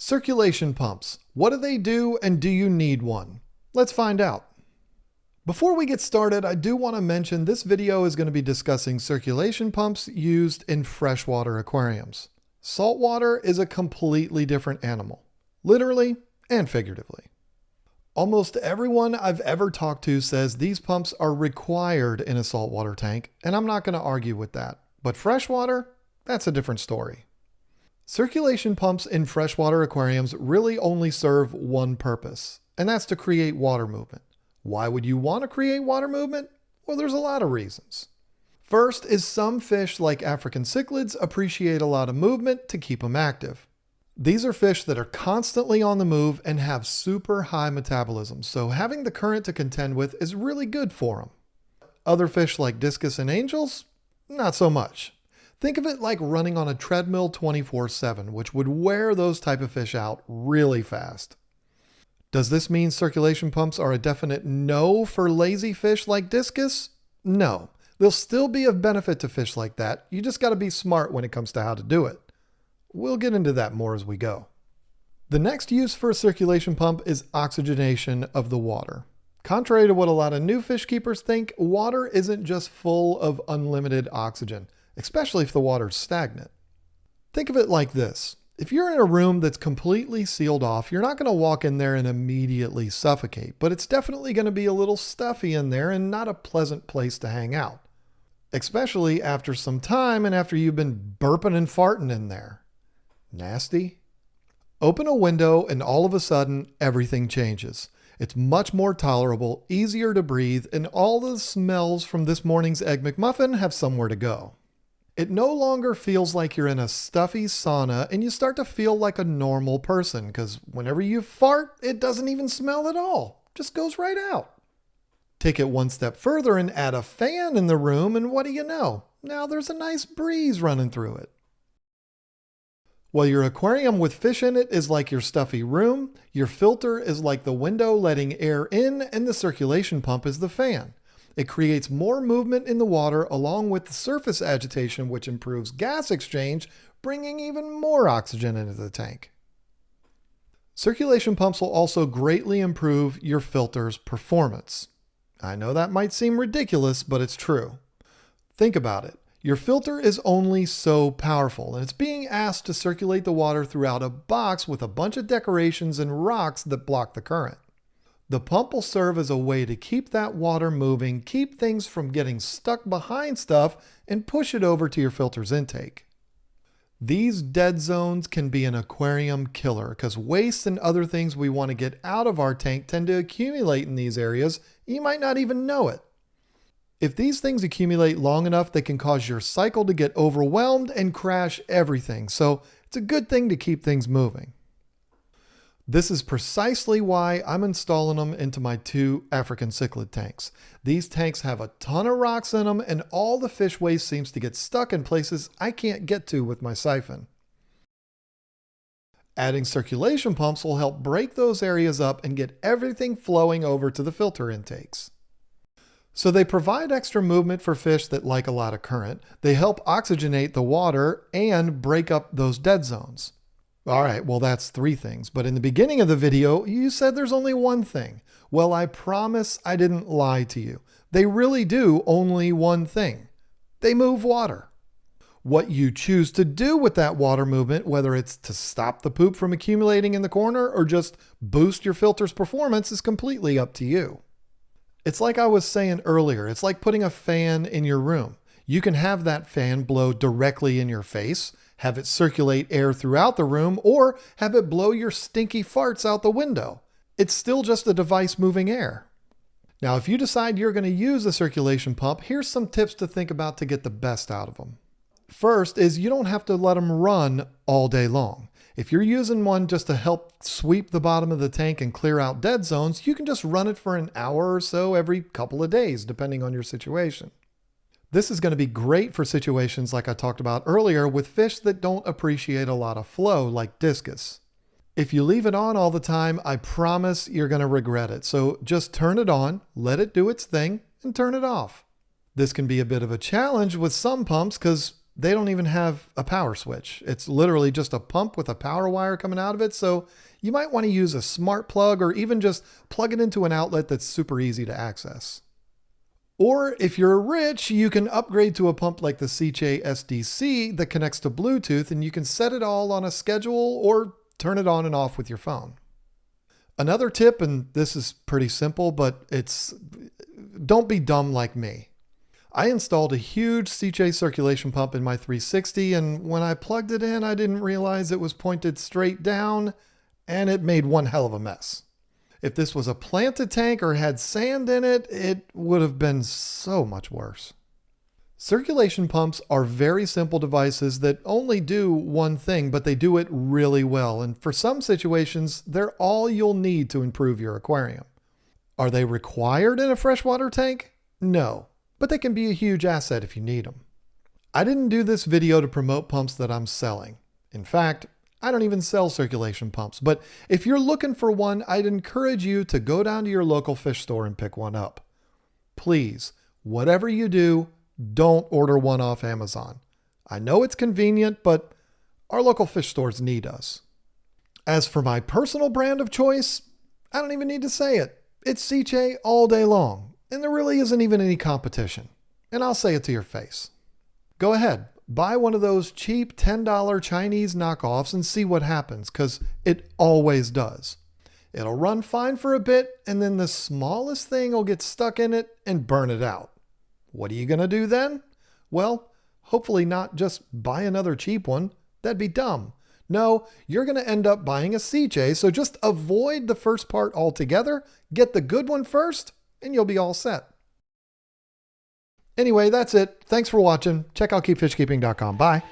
Circulation pumps. What do they do, and do you need one? Let's find out. Before we get started, I do want to mention this video is going to be discussing circulation pumps used in freshwater aquariums. Saltwater is a completely different animal, literally and figuratively. Almost everyone I've ever talked to says these pumps are required in a saltwater tank, and I'm not going to argue with that. But freshwater, that's a different story. Circulation pumps in freshwater aquariums really only serve one purpose, and that's to create water movement. Why would you want to create water movement? Well, there's a lot of reasons. First is some fish like African cichlids appreciate a lot of movement to keep them active. These are fish that are constantly on the move and have super high metabolism, so having the current to contend with is really good for them. Other fish like discus and angels, not so much. Think of it like running on a treadmill 24/7, which would wear those type of fish out really fast. Does this mean circulation pumps are a definite no for lazy fish like discus? No. They'll still be of benefit to fish like that. You just got to be smart when it comes to how to do it. We'll get into that more as we go. The next use for a circulation pump is oxygenation of the water. Contrary to what a lot of new fish keepers think, water isn't just full of unlimited oxygen, especially if the water's stagnant. Think of it like this. If you're in a room that's completely sealed off, you're not going to walk in there and immediately suffocate, but it's definitely going to be a little stuffy in there and not a pleasant place to hang out. Especially after some time and after you've been burping and farting in there. Nasty? Open a window and all of a sudden everything changes. It's much more tolerable, easier to breathe, and all the smells from this morning's Egg McMuffin have somewhere to go. It no longer feels like you're in a stuffy sauna and you start to feel like a normal person because whenever you fart, it doesn't even smell at all. Just goes right out. Take it one step further and add a fan in the room and what do you know? Now there's a nice breeze running through it. While your aquarium with fish in it is like your stuffy room, your filter is like the window letting air in and the circulation pump is the fan. It creates more movement in the water along with the surface agitation, which improves gas exchange, bringing even more oxygen into the tank. Circulation pumps will also greatly improve your filter's performance. I know that might seem ridiculous, but it's true. Think about it. Your filter is only so powerful, and it's being asked to circulate the water throughout a box with a bunch of decorations and rocks that block the current. The pump will serve as a way to keep that water moving, keep things from getting stuck behind stuff, and push it over to your filter's intake. These dead zones can be an aquarium killer because waste and other things we want to get out of our tank tend to accumulate in these areas. You might not even know it. If these things accumulate long enough, they can cause your cycle to get overwhelmed and crash everything. So it's a good thing to keep things moving. This is precisely why I'm installing them into my 2 African cichlid tanks. These tanks have a ton of rocks in them and all the fish waste seems to get stuck in places I can't get to with my siphon. Adding circulation pumps will help break those areas up and get everything flowing over to the filter intakes. So they provide extra movement for fish that like a lot of current. They help oxygenate the water and break up those dead zones. All right, well, that's 3 things. But in the beginning of the video, you said there's only one thing. Well, I promise I didn't lie to you. They really do only one thing. They move water. What you choose to do with that water movement, whether it's to stop the poop from accumulating in the corner or just boost your filter's performance, is completely up to you. It's like I was saying earlier, it's like putting a fan in your room. You can have that fan blow directly in your face, have it circulate air throughout the room, or have it blow your stinky farts out the window. It's still just a device moving air. Now, if you decide you're going to use a circulation pump, here's some tips to think about to get the best out of them. First is you don't have to let them run all day long. If you're using one just to help sweep the bottom of the tank and clear out dead zones, you can just run it for an hour or so every couple of days, depending on your situation. This is going to be great for situations like I talked about earlier with fish that don't appreciate a lot of flow, like discus. If you leave it on all the time, I promise you're going to regret it. So just turn it on, let it do its thing, and turn it off. This can be a bit of a challenge with some pumps because they don't even have a power switch. It's literally just a pump with a power wire coming out of it. So you might want to use a smart plug or even just plug it into an outlet that's super easy to access. Or if you're rich, you can upgrade to a pump like the Cichlid SDC that connects to Bluetooth, and you can set it all on a schedule or turn it on and off with your phone. Another tip, and this is pretty simple, but don't be dumb like me. I installed a huge Cichlid circulation pump in my 360, and when I plugged it in, I didn't realize it was pointed straight down, and it made one hell of a mess. If this was a planted tank or had sand in it, it would have been so much worse. Circulation pumps are very simple devices that only do one thing, but they do it really well. And for some situations, they're all you'll need to improve your aquarium. Are they required in a freshwater tank? No, but they can be a huge asset if you need them. I didn't do this video to promote pumps that I'm selling. In fact, I don't even sell circulation pumps, but if you're looking for one, I'd encourage you to go down to your local fish store and pick one up. Please, whatever you do, don't order one off Amazon. I know it's convenient, but our local fish stores need us. As for my personal brand of choice, I don't even need to say it. It's Cichlid all day long, and there really isn't even any competition. And I'll say it to your face. Go ahead. Buy one of those cheap $10 Chinese knockoffs and see what happens, because it always does. It'll run fine for a bit, and then the smallest thing will get stuck in it and burn it out. What are you going to do then? Well, hopefully not just buy another cheap one. That'd be dumb. No, you're going to end up buying a Cichlid, so just avoid the first part altogether, get the good one first, and you'll be all set. Anyway, that's it. Thanks for watching. Check out keepfishkeeping.com. Bye.